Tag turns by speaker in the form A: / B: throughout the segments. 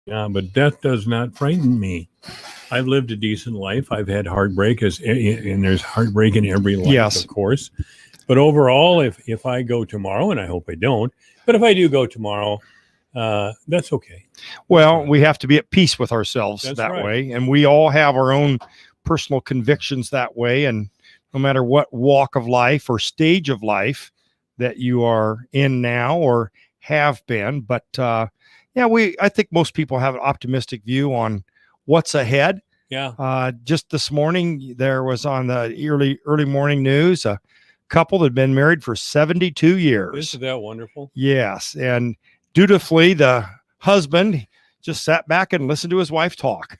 A: Yeah, but death does not frighten me. I've lived a decent life. I've had heartbreak, and there's heartbreak in every life,
B: Yes.
A: of course. But overall, if I go tomorrow, and I hope I don't, but if I do go tomorrow, that's okay.
B: Well,
A: Right.
B: we have to be at peace with ourselves
A: That's
B: that
A: right.
B: way. And we all have our own personal convictions that way. And no matter what walk of life or stage of life that you are in now or have been. But yeah, I think most people have an optimistic view on what's ahead.
A: Yeah.
B: Just this morning, there was on the early morning news a couple that had been married for 72 years.
A: Isn't that wonderful?
B: Yes. And dutifully, the husband just sat back and listened to his wife talk.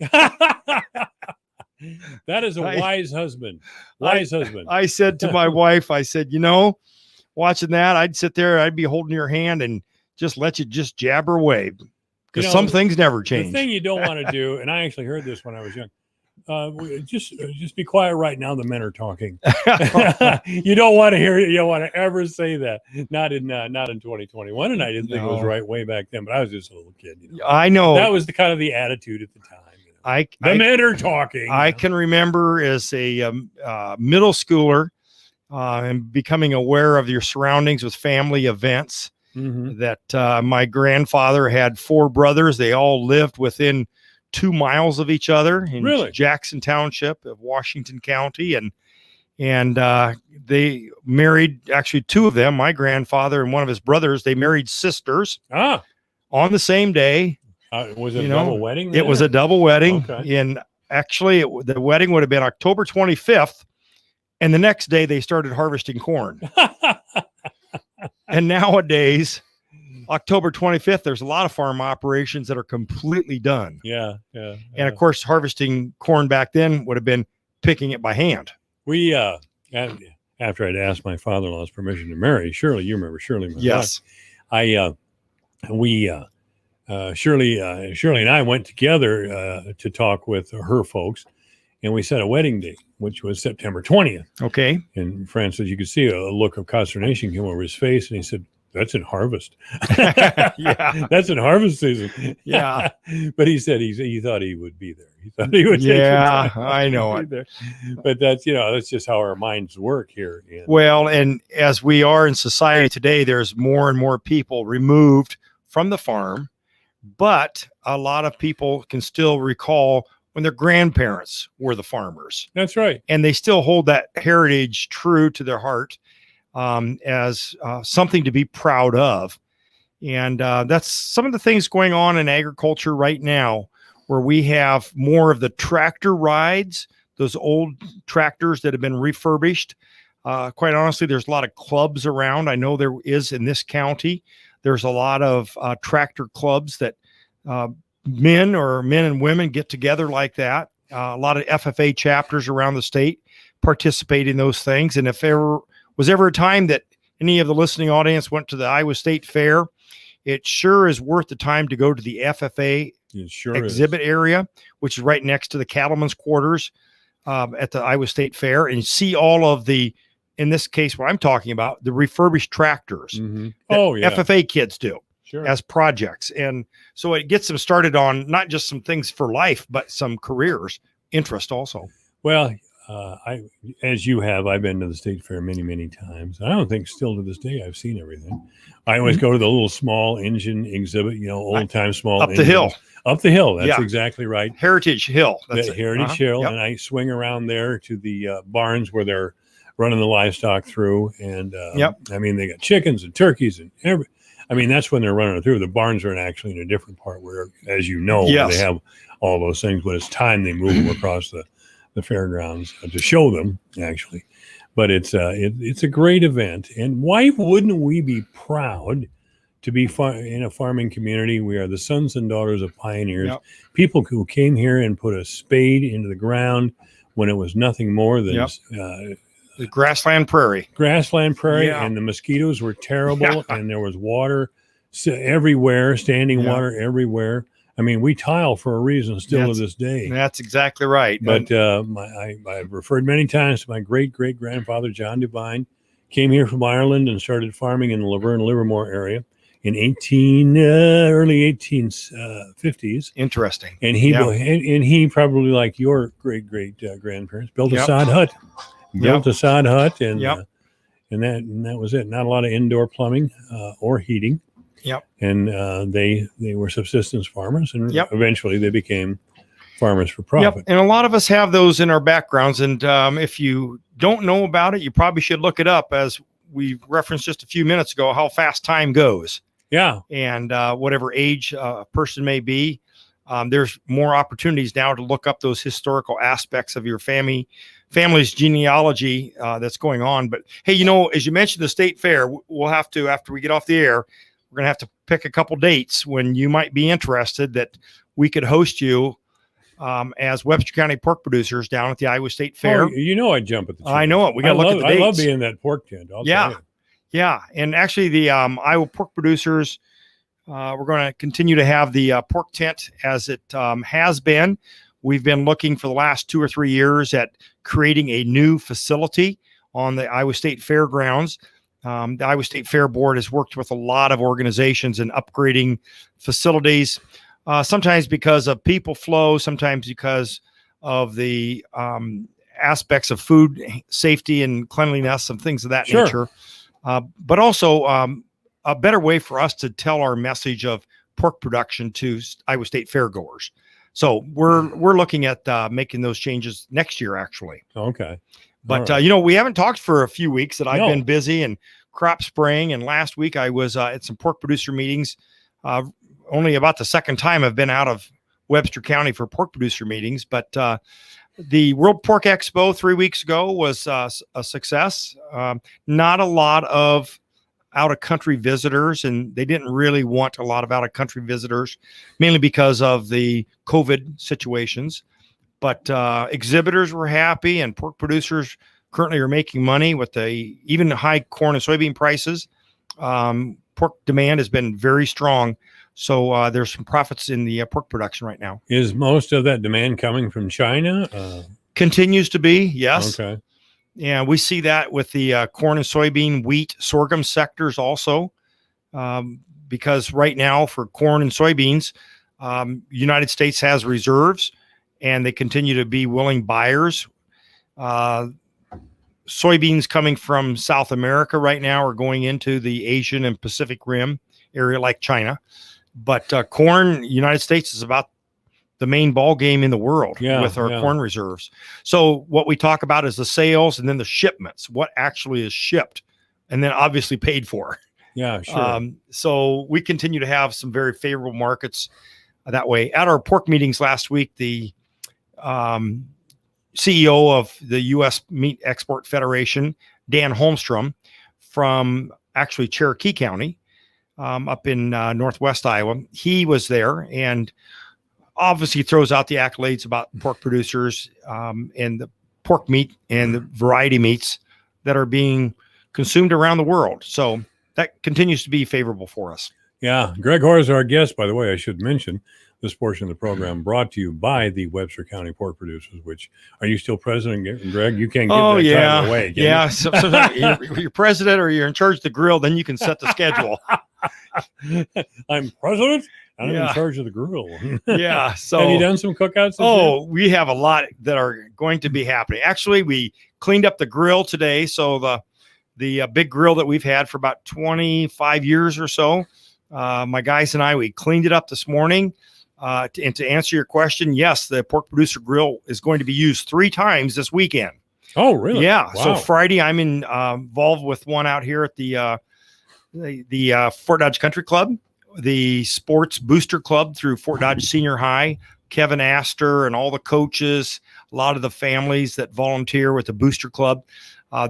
A: That is a wise husband. Wise husband.
B: I said to my wife, I said, watching that, I'd sit there, I'd be holding your hand and just let you just jabber away because some things never change.
A: The thing you don't want to do, and I actually heard this when I was young, just be quiet right now. The men are talking. You don't want to hear it. You don't want to ever say that. Not in 2021. And I didn't think it was right way back then, but I was just a little kid.
B: I know
A: that was the kind of the attitude at the time. The men are talking.
B: I can remember as a middle schooler and becoming aware of your surroundings with family events.
A: Mm-hmm.
B: That my grandfather had 4 brothers. They all lived within 2 miles of each other in Jackson Township of Washington County. And they married, actually 2 of them, my grandfather and one of his brothers, they married sisters on the same day.
A: Was it a double wedding?
B: It was a double wedding.
A: Okay.
B: And actually the wedding would have been October 25th. And the next day they started harvesting corn. And nowadays, October 25th, there's a lot of farm operations that are completely done.
A: Yeah.
B: And of course, harvesting corn back then would have been picking it by hand.
A: We, after I'd asked my father-in-law's permission to marry Shirley, you remember Shirley?
B: Yes.
A: Shirley and I went together to talk with her folks, and we set a wedding date, which was September 20th.
B: Okay.
A: And Francis, you could see a look of consternation came over his face, and he said, "That's in harvest."
B: Yeah,
A: that's in harvest season.
B: Yeah,
A: but he said he thought he would be there. He thought he would.
B: Yeah, I know it.
A: There. But that's just how our minds work here.
B: Well, and as we are in society today, there's more and more people removed from the farm, but a lot of people can still recall when their grandparents were the farmers.
A: That's right.
B: And they still hold that heritage true to their heart as something to be proud of. And that's some of the things going on in agriculture right now, where we have more of the tractor rides, those old tractors that have been refurbished. Quite honestly, there's a lot of clubs around. I know there is in this county. There's a lot of tractor clubs that men and women get together like that. A lot of FFA chapters around the state participate in those things. And if there was ever a time that any of the listening audience went to the Iowa State Fair, it sure is worth the time to go to the FFA exhibit area, which is right next to the cattlemen's quarters at the Iowa State Fair, and see all of the, in this case, what I'm talking about, the refurbished tractors
A: mm-hmm.
B: that FFA kids do.
A: Sure.
B: As projects. And so it gets them started on not just some things for life, but some careers interest also.
A: Well, as you have, I've been to the state fair many, many times. I don't think still to this day I've seen everything. I always go to the little small engine exhibit, old time small
B: up engines. The hill.
A: Up the hill. That's exactly right.
B: Heritage Hill.
A: That's Heritage Hill. Yep. And I swing around there to the barns where they're running the livestock through. And I mean, they got chickens and turkeys and everything. I mean, that's when they're running it through. The barns are actually in a different part where, as you know, where they have all those things. When it's time, they move them across the fairgrounds to show them, actually. But it's a great event. And why wouldn't we be proud to be in a farming community? We are the sons and daughters of pioneers, people who came here and put a spade into the ground when it was nothing more than
B: the grassland prairie,
A: and the mosquitoes were terrible, and there was water everywhere, standing water everywhere. I mean, we tile for a reason still to this day.
B: That's exactly right.
A: But I've referred many times to my great-great-grandfather, John Devine, came here from Ireland and started farming in the Laverne, Livermore area in early 1850s.
B: Interesting.
A: And he probably, like your great grandparents, built a sod hut. Built a sod hut, and that was it. Not a lot of indoor plumbing or heating. And they were subsistence farmers, and eventually they became farmers for profit.
B: And a lot of us have those in our backgrounds. And if you don't know about it, you probably should look it up, as we referenced just a few minutes ago, how fast time goes.
A: Yeah.
B: And whatever age a person may be, there's more opportunities now to look up those historical aspects of your family's genealogy that's going on. But hey, as you mentioned, the state fair, we'll have to, after we get off the air, we're going to have to pick a couple dates when you might be interested that we could host you as Webster County pork producers down at the Iowa State Fair.
A: I'd jump at the chance.
B: I know it. We got to look at the dates.
A: I love being in that pork tent.
B: Yeah. And actually the Iowa pork producers, we're going to continue to have the pork tent as it has been. We've been looking for the last 2 or 3 years at creating a new facility on the Iowa State Fairgrounds. The Iowa State Fair Board has worked with a lot of organizations in upgrading facilities, sometimes because of people flow, sometimes because of the aspects of food safety and cleanliness and things of that nature. But also a better way for us to tell our message of pork production to Iowa State fairgoers. So we're looking at making those changes next year, actually.
A: Okay.
B: But, we haven't talked for a few weeks that I've been busy and crop spraying. And last week I was at some pork producer meetings. Only about the second time I've been out of Webster County for pork producer meetings. But the World Pork Expo 3 weeks ago was a success. Not a lot of out-of-country visitors, and they didn't really want a lot of out-of-country visitors, mainly because of the COVID situations. But exhibitors were happy, and pork producers currently are making money with the even high corn and soybean prices. Pork demand has been very strong, so there's some profits in the pork production right now.
A: Is most of that demand coming from China?
B: Continues to be, yes.
A: Okay.
B: Yeah, we see that with the corn and soybean, wheat, sorghum sectors also, because right now for corn and soybeans, United States has reserves, and they continue to be willing buyers. Soybeans coming from South America right now are going into the Asian and Pacific Rim area like China. But corn, United States is about the main ball game in the world with our corn reserves. So what we talk about is the sales and then the shipments, what actually is shipped and then obviously paid for.
A: Yeah, sure.
B: So we continue to have some very favorable markets that way. At our pork meetings last week, the CEO of the U.S. Meat Export Federation, Dan Holmstrom, from actually Cherokee County, up in northwest Iowa, he was there and obviously throws out the accolades about pork producers and the pork meat and the variety meats that are being consumed around the world. So that continues to be favorable for us.
A: Yeah. Greg Hoare is our guest, by the way. I should mention this portion of the program brought to you by the Webster County Pork Producers, which, are you still president, Greg? You can't give that title away.
B: Yeah. So you're president or you're in charge of the grill, then you can set the schedule.
A: I'm president. I'm in charge of the grill.
B: Yeah. So
A: have you done some cookouts?
B: We have a lot that are going to be happening. Actually, we cleaned up the grill today. So the big grill that we've had for about 25 years or so, my guys and we cleaned it up this morning. And to answer your question, yes, the pork producer grill is going to be used 3 times this weekend.
A: Oh, really?
B: Yeah.
A: Wow.
B: So Friday, I'm involved with one out here at the Fort Dodge Country Club, the Sports Booster Club through Fort Dodge Senior High. Kevin Astor and all the coaches, a lot of the families that volunteer with the Booster Club,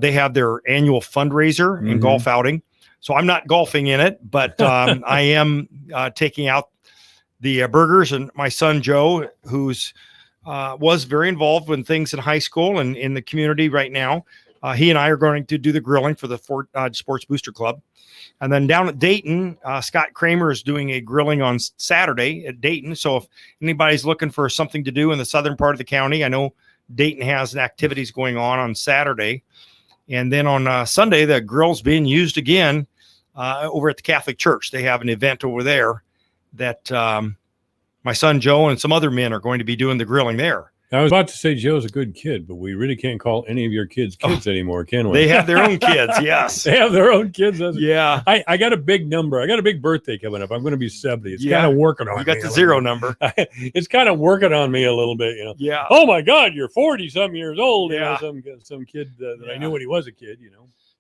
B: they have their annual fundraiser and golf outing. So I'm not golfing in it, but I am taking out the burgers, and my son Joe, who's was very involved with things in high school and in the community right now. He and I are going to do the grilling for the Fort Dodge Sports Booster Club. And then down at Dayton, Scott Kramer is doing a grilling on Saturday at Dayton. So if anybody's looking for something to do in the southern part of the county, I know Dayton has activities going on Saturday. And then on Sunday, the grill's being used again over at the Catholic Church. They have an event over there that my son Joe and some other men are going to be doing the grilling there.
A: I was about to say Joe's a good kid, but we really can't call any of your kids anymore, can we?
B: They have their own kids, yes.
A: They have their own kids.
B: Yeah.
A: I got a big number. I got a big birthday coming up. I'm going to be 70. It's kind of working on me.
B: You got the zero number.
A: It's kind of working on me a little bit,
B: Yeah.
A: Oh, my God, you're 40-some years old.
B: Yeah.
A: Some kid that I knew when he was a kid,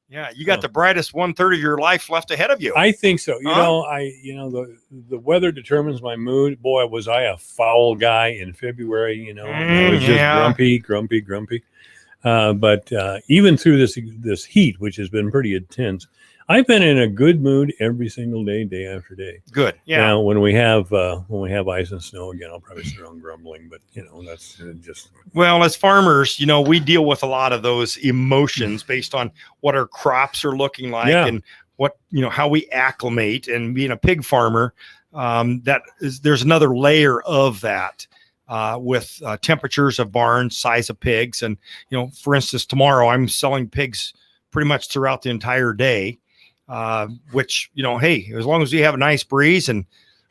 B: Yeah, you got the brightest 1/3 of your life left ahead of you.
A: I think so. The weather determines my mood. Boy, was I a foul guy in February. I was just grumpy. But even through this heat, which has been pretty intense, I've been in a good mood every single day, day after day.
B: Good. Yeah.
A: Now, when we have ice and snow again, I'll probably sit around grumbling. But that's just.
B: Well, as farmers, we deal with a lot of those emotions based on what our crops are looking like and what how we acclimate. And being a pig farmer, there's another layer of that. With temperatures of barns, size of pigs, and for instance, tomorrow I'm selling pigs pretty much throughout the entire day. Which, hey, as long as we have a nice breeze and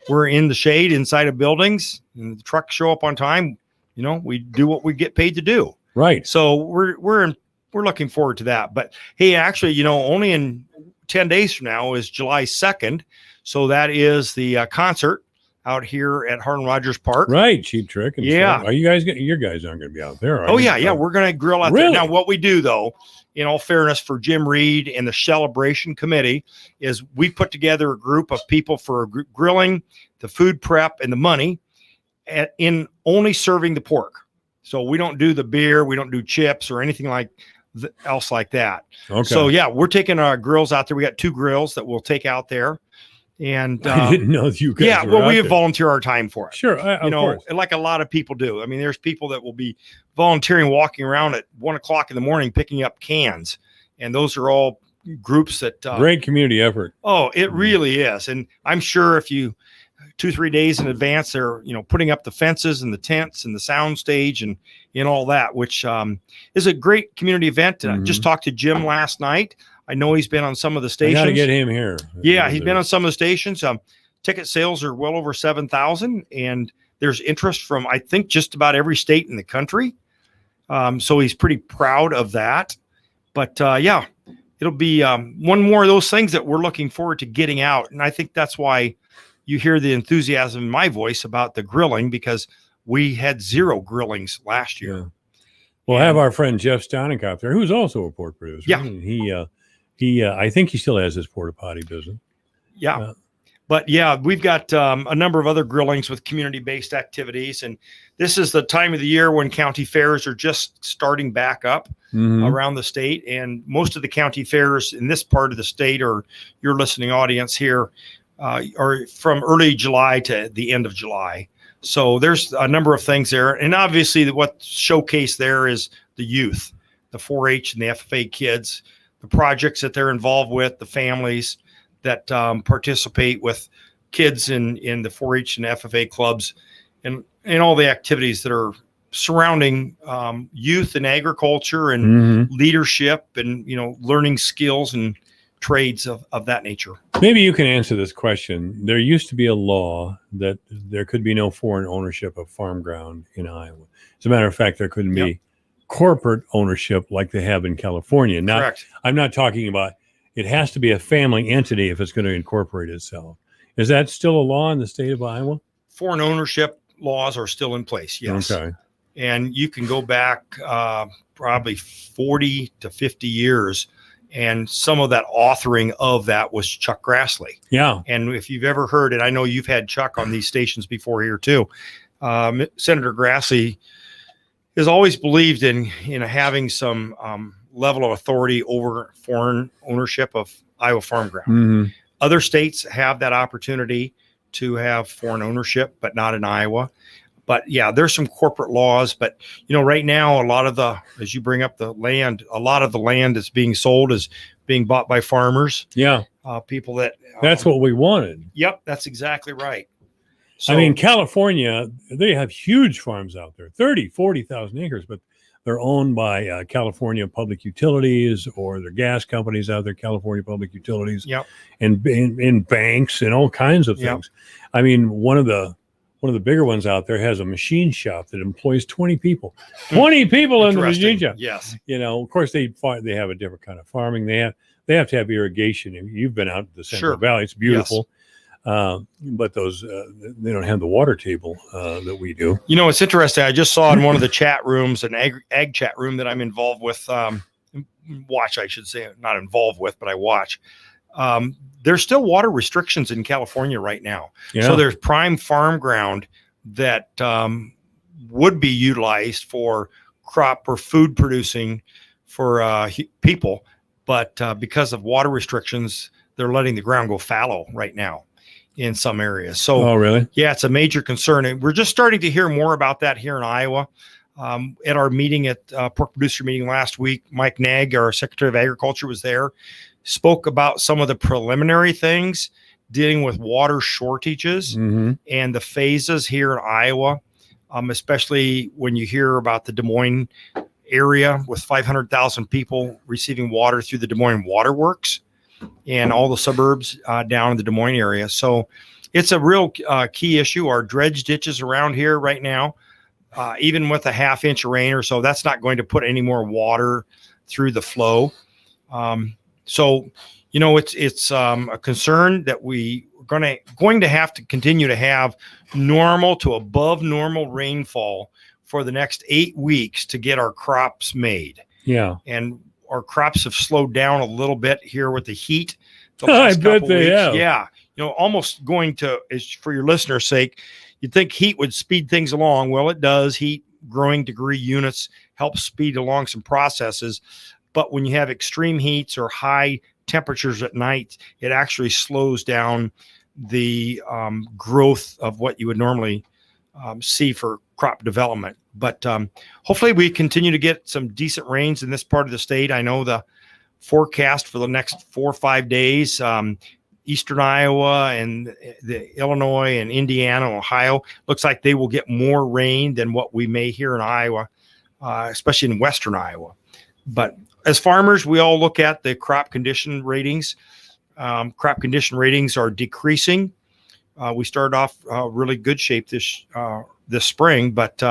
B: we're in the shade inside of buildings and the trucks show up on time, we do what we get paid to do.
A: Right.
B: So we're looking forward to that. But hey, actually, only in 10 days from now is July 2nd. So that is the concert out here at Harlan Rogers Park.
A: Right. Cheap Trick. And stuff. Are you guys your guys aren't going to be out there?
B: Oh, yeah. We're going to grill out there. Now, what we do, though, in all fairness for Jim Reed and the Celebration Committee, is we put together a group of people for grilling, the food prep, and the money in only serving the pork. So we don't do the beer, we don't do chips or anything else like that. Okay. So yeah, we're taking our grills out there. We got 2 grills that we'll take out there. And
A: I didn't know you guys.
B: Yeah, we volunteer our time for it.
A: Sure, of course.
B: Like a lot of people do. I mean, there's people that will be volunteering, walking around at 1:00 in the morning, picking up cans, and those are all groups that
A: great community effort.
B: Oh, it really is, and I'm sure if you 2-3 days in advance, they're putting up the fences and the tents and the sound stage and all that, which is a great community event. And I just talked to Jim last night. I know he's been on some of the stations.
A: I got to get him here.
B: Yeah, he's been on some of the stations. Ticket sales are well over 7,000, and there's interest from, I think, just about every state in the country. So he's pretty proud of that. But yeah, it'll be one more of those things that we're looking forward to getting out. And I think that's why you hear the enthusiasm in my voice about the grilling, because we had 0 grillings last year.
A: Yeah. We'll have our friend Jeff Stonenkopf there, who's also a pork producer.
B: Yeah.
A: And he I think he still has his porta potty business.
B: Yeah. But yeah, we've got a number of other grillings with community-based activities. And this is the time of the year when county fairs are just starting back up around the state. And most of the county fairs in this part of the state, or your listening audience here, are from early July to the end of July. So there's a number of things there. And obviously what's showcased there is the youth, the 4-H and the FFA kids, the projects that they're involved with, the families that participate with kids in the 4-H and FFA clubs, and all the activities that are surrounding youth and agriculture and leadership and learning skills and trades of that nature.
A: Maybe you can answer this question. There used to be a law that there could be no foreign ownership of farm ground in Iowa. As a matter of fact, there couldn't be corporate ownership like they have in California. Now,
B: correct.
A: I'm not talking about, it has to be a family entity if it's going to incorporate itself. Is that still a law in the state of Iowa?
B: Foreign ownership laws are still in place, yes.
A: Okay.
B: And you can go back probably 40 to 50 years, and some of that authoring of that was Chuck Grassley.
A: Yeah.
B: And if you've ever heard it, I know you've had Chuck on these stations before here too. Senator Grassley has always believed in having some level of authority over foreign ownership of Iowa farm ground. Other states have that opportunity to have foreign ownership, but not in Iowa. But yeah, there's some corporate laws, but right now, a lot of as you bring up the land, a lot of the land that's being sold is being bought by farmers.
A: Yeah.
B: People that.
A: That's what we wanted.
B: Yep. That's exactly right. So,
A: I mean, California, they have huge farms out there, 30, 40,000 acres, but they're owned by California Public Utilities, or their gas companies out there, California Public Utilities,
B: Yep.
A: and in banks and all kinds of things. I mean, one of the bigger ones out there has a machine shop that employs 20 people. 20 people in the machine shop.
B: Yes.
A: Of course they have a different kind of farming. They have to have irrigation. You've been out to the Central Valley. It's beautiful. Yes. But those they don't have the water table that we do.
B: It's interesting. I just saw in one of the chat rooms, an ag chat room that I'm involved with, watch, I should say, not involved with, but I watch. There's still water restrictions in California right now. Yeah. So there's prime farm ground that would be utilized for crop or food producing for people. But because of water restrictions, they're letting the ground go fallow right now in some areas. So,
A: oh, really?
B: Yeah, it's a major concern. And we're just starting to hear more about that here in Iowa. At our meeting at pork producer meeting last week, Mike Nag, our Secretary of Agriculture, was there, spoke about some of the preliminary things dealing with water shortages and the phases here in Iowa, especially when you hear about the Des Moines area with 500,000 people receiving water through the Des Moines Water Works and all the suburbs down in the Des Moines area. So it's a real key issue. Our dredge ditches around here right now, even with a half-inch of rain or so, that's not going to put any more water through the flow. So, it's a concern that we are going to have to continue to have normal to above normal rainfall for the next 8 weeks to get our crops made.
A: Yeah.
B: And our crops have slowed down a little bit here with the heat.
A: I bet they have.
B: Yeah. Almost going to, for your listeners' sake, you'd think heat would speed things along. Well, it does. Heat growing degree units help speed along some processes. But when you have extreme heats or high temperatures at night, it actually slows down the growth of what you would normally see for crop development. But hopefully we continue to get some decent rains in this part of the state. I know the forecast for the next 4 or 5 days, eastern Iowa and the Illinois and Indiana, Ohio, looks like they will get more rain than what we may here in Iowa, especially in western Iowa. But as farmers, we all look at the crop condition ratings. Crop condition ratings are decreasing. We started off really good shape this spring, but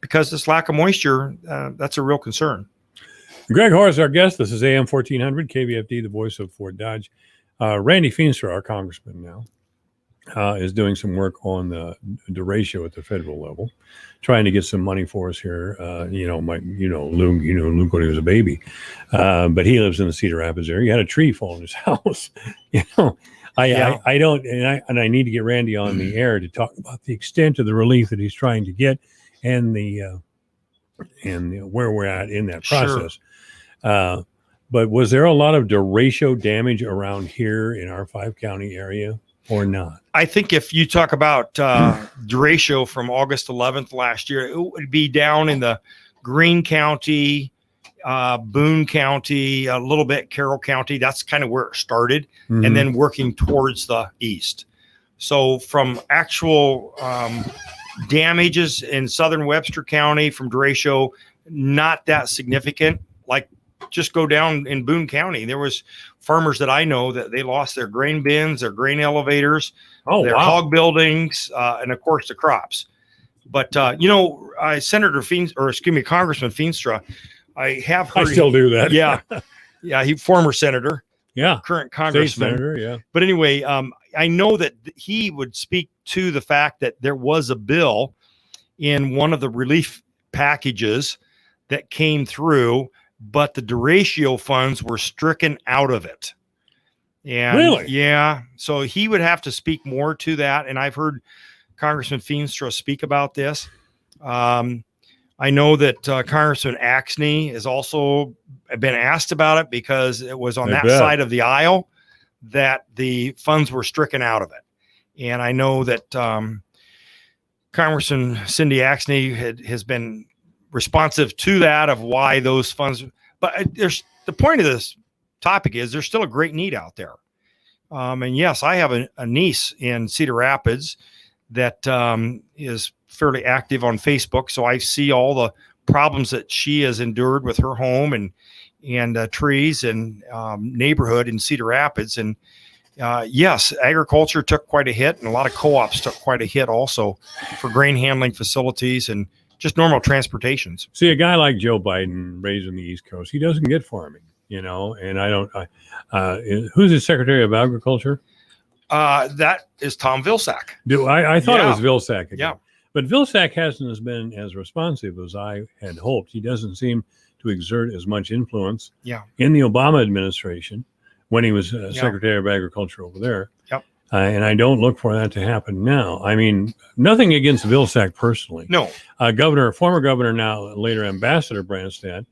B: because this lack of moisture, that's a real concern.
A: Greg Horse, our guest. This is AM 1400, KVFD, the voice of Fort Dodge. Randy Feenstra, our congressman now, is doing some work on the derecho at the federal level, trying to get some money for us here. Luke when he was a baby, but he lives in the Cedar Rapids area. He had a tree fall in his house. I don't, and I need to get Randy on the air to talk about the extent of the relief that he's trying to get and the where we're at in that process. Sure. But was there a lot of derecho damage around here in our 5-county area or not?
B: I think if you talk about derecho from August 11th last year, it would be down in the Greene County, Boone County, a little bit Carroll County. That's kind of where it started, and then working towards the east. So from actual damages in southern Webster County from derecho, not that significant. Like just go down in Boone County. There was farmers that I know that they lost their grain bins, their grain elevators, their hog buildings, and of course the crops. But Congressman Feenstra, I have heard.
A: I still do that.
B: Yeah, he former senator.
A: Yeah,
B: current congressman.
A: State senator, yeah.
B: But anyway, I know that he would speak to the fact that there was a bill in one of the relief packages that came through, but the derecho funds were stricken out of it. And
A: really?
B: Yeah. So he would have to speak more to that. And I've heard Congressman Feenstra speak about this. I know that Congressman Axney has also been asked about it because it was on that side of the aisle that the funds were stricken out of it. And I know that Congressman Cindy Axney has been responsive to that of why those funds. But the point of this topic is there's still a great need out there. And yes, I have a niece in Cedar Rapids that is fairly active on Facebook. So I see all the problems that she has endured with her home and trees and neighborhood in Cedar Rapids. And yes, agriculture took quite a hit, and a lot of co-ops took quite a hit also for grain handling facilities and just normal transportations.
A: See, a guy like Joe Biden raised on the East Coast, he doesn't get farming, and who's the Secretary of Agriculture?
B: That is Tom Vilsack.
A: I thought it was Vilsack again.
B: Yeah.
A: But Vilsack hasn't been as responsive as I had hoped. He doesn't seem to exert as much influence in the Obama administration when he was Secretary of Agriculture over there.
B: Yep.
A: And I don't look for that to happen now. I mean, nothing against Vilsack personally.
B: No.
A: Former governor, now later Ambassador Branstad,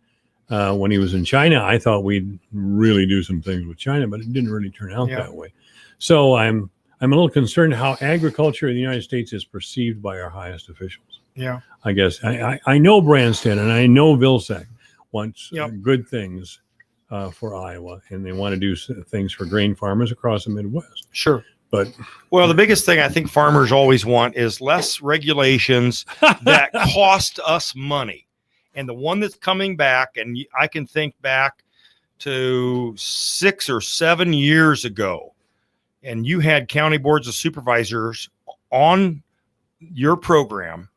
A: when he was in China, I thought we'd really do some things with China, but it didn't really turn out that way. So I'm a little concerned how agriculture in the United States is perceived by our highest officials.
B: Yeah.
A: I guess I know Branstad and I know Vilsack wants good things for Iowa, and they want to do things for grain farmers across the Midwest.
B: Sure.
A: But
B: the biggest thing I think farmers always want is less regulations that cost us money. And the one that's coming back, and I can think back to 6 or 7 years ago, and you had county boards of supervisors on your program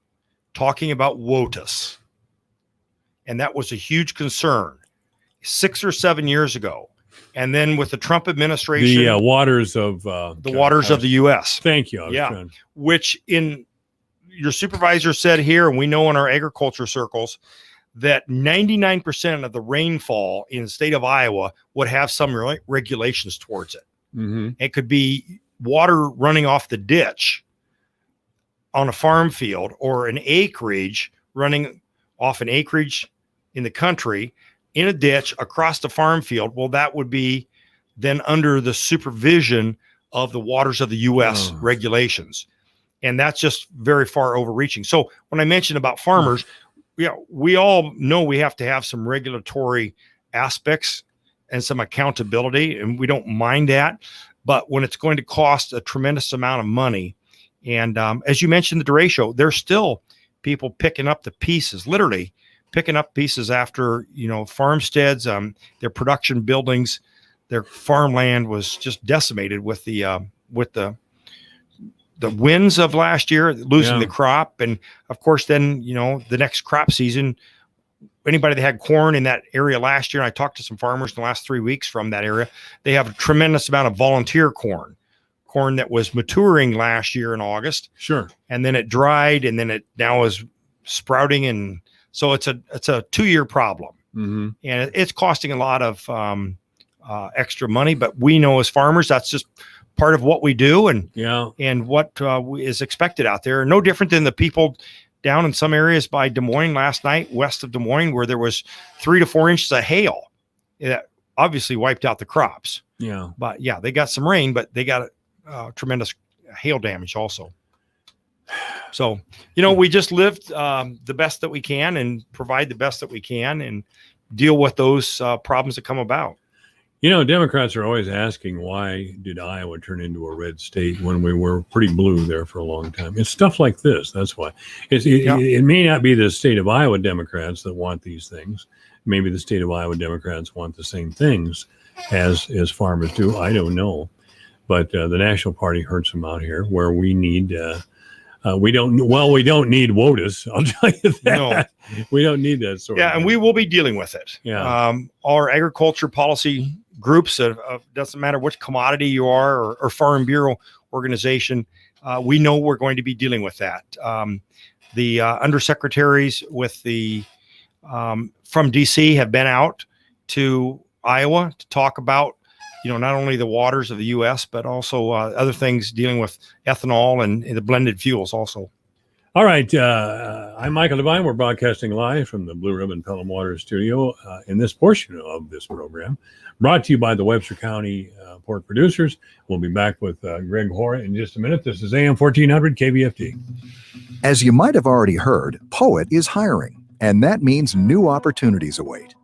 B: talking about WOTUS. And that was a huge concern 6 or 7 years ago. And then with the Trump administration,
A: the waters of
B: the U.S.
A: Thank you.
B: Which in your supervisor said here, and we know in our agriculture circles, that 99% of the rainfall in the state of Iowa would have some regulations towards it.
A: Mm-hmm.
B: It could be water running off the ditch on a farm field, or an acreage running off an acreage in the country in a ditch across the farm field. Well, that would be then under the supervision of the waters of the U.S. regulations. And that's just very far overreaching. So when I mentioned about farmers, we all know we have to have some regulatory aspects and some accountability, and we don't mind that. But when it's going to cost a tremendous amount of money, and as you mentioned, the derecho, there's still people picking up the pieces, literally picking up pieces after, farmsteads, their production buildings, their farmland was just decimated with the winds of last year, losing the crop. And of course, then, the next crop season, anybody that had corn in that area last year, and I talked to some farmers in the last 3 weeks from that area, they have a tremendous amount of volunteer corn that was maturing last year in August.
A: Sure.
B: And then it dried, and then it now is sprouting. And so it's a 2-year problem.
A: Mm-hmm.
B: And it's costing a lot of extra money, but we know as farmers, that's just part of what we do and what is expected out there. No different than the people down in some areas by Des Moines last night, west of Des Moines, where there was 3 to 4 inches of hail that obviously wiped out the crops.
A: Yeah.
B: But they got some rain, but they got tremendous hail damage also. So, we just lived the best that we can and provide the best that we can and deal with those problems that come about.
A: Democrats are always asking, why did Iowa turn into a red state when we were pretty blue there for a long time? It's stuff like this. That's why. It may not be the state of Iowa Democrats that want these things. Maybe the state of Iowa Democrats want the same things as farmers do. I don't know. But the National Party hurts them out here, where we need we don't need WOTUS. I'll tell you that. No. We don't need that sort of thing.
B: And we will be dealing with it.
A: Yeah.
B: Our agriculture policy groups, doesn't matter which commodity you are or Farm Bureau organization, we know we're going to be dealing with that. The undersecretaries with from DC have been out to Iowa to talk about not only the waters of the U.S., but also other things dealing with ethanol and the blended fuels also.
A: All right. I'm Michael Devine. We're broadcasting live from the Blue Ribbon Pelham Water Studio in this portion of this program, brought to you by the Webster County Pork Producers. We'll be back with Greg Hoare in just a minute. This is AM 1400 KVFT.
C: As you might have already heard, Poet is hiring, and that means new opportunities await.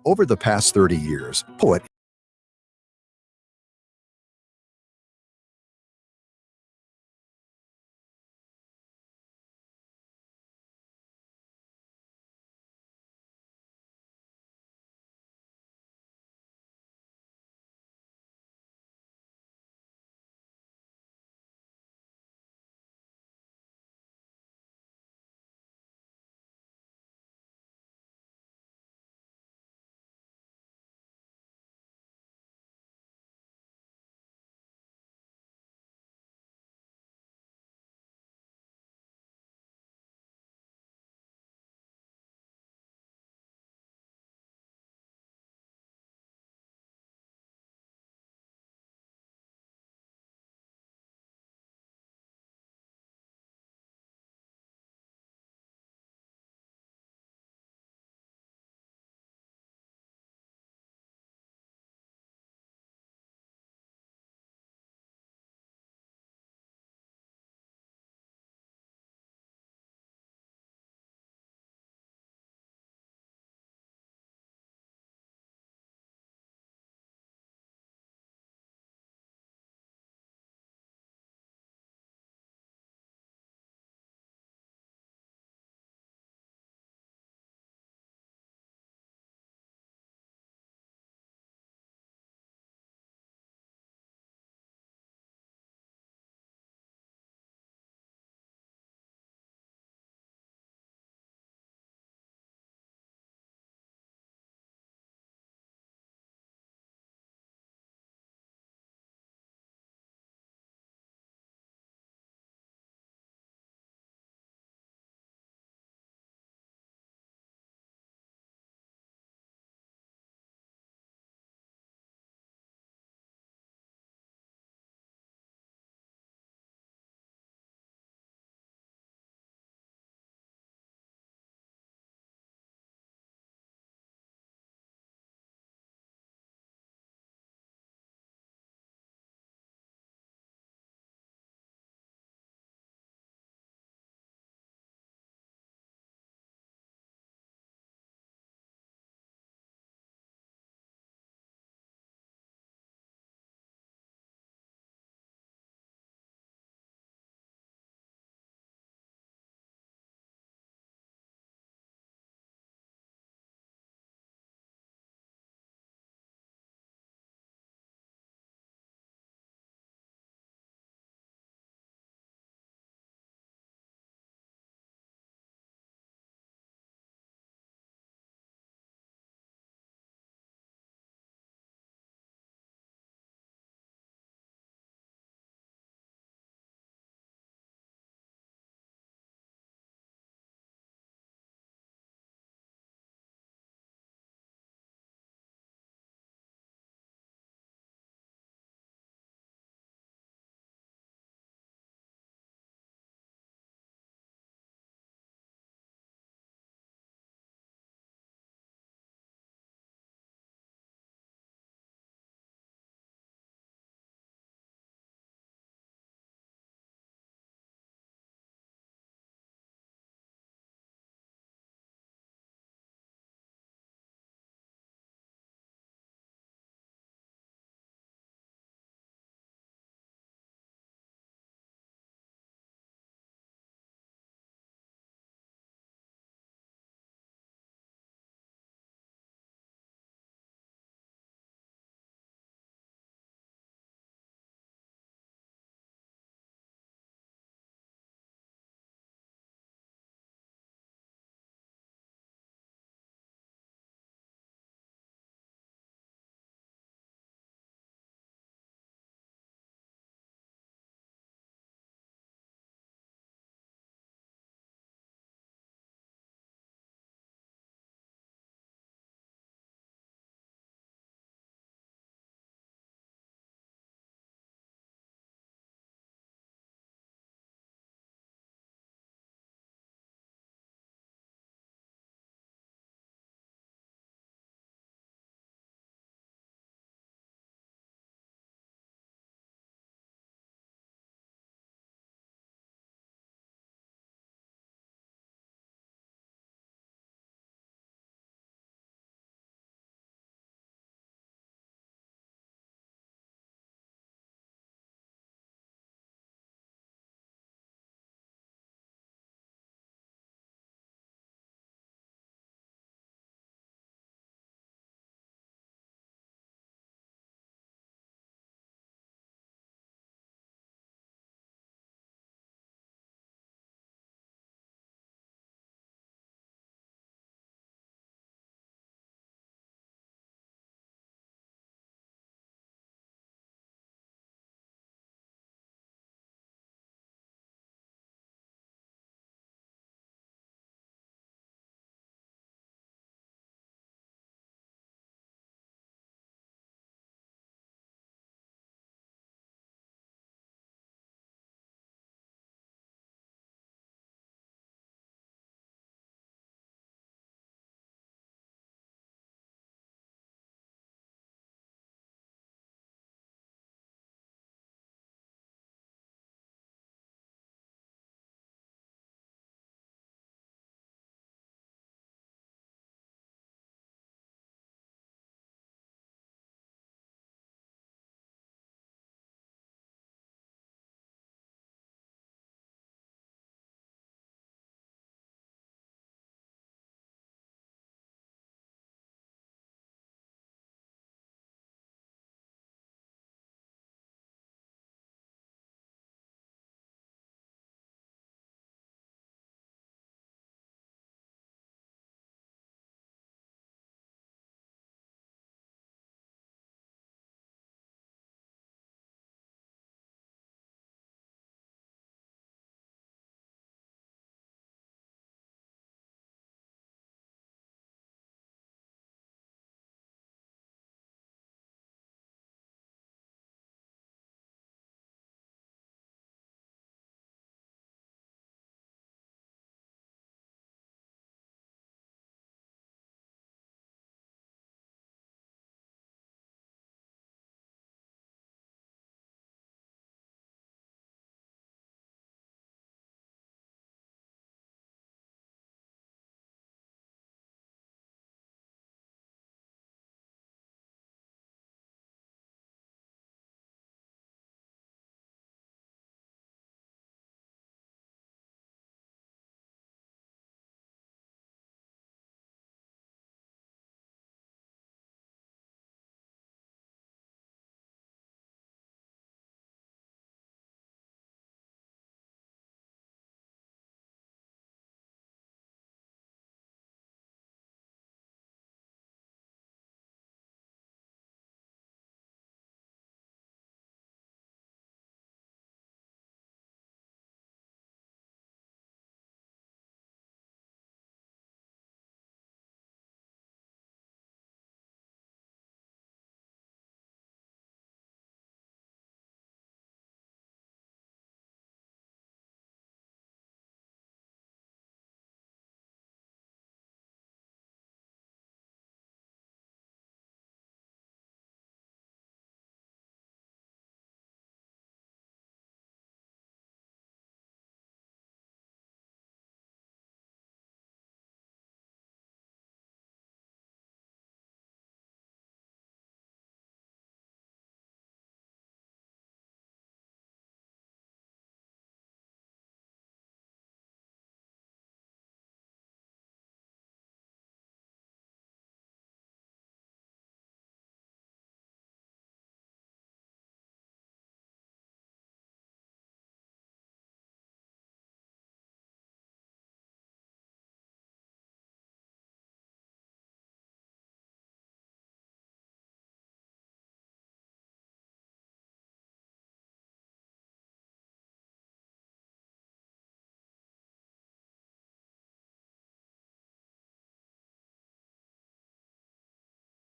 C: Over the past 30 years, Poet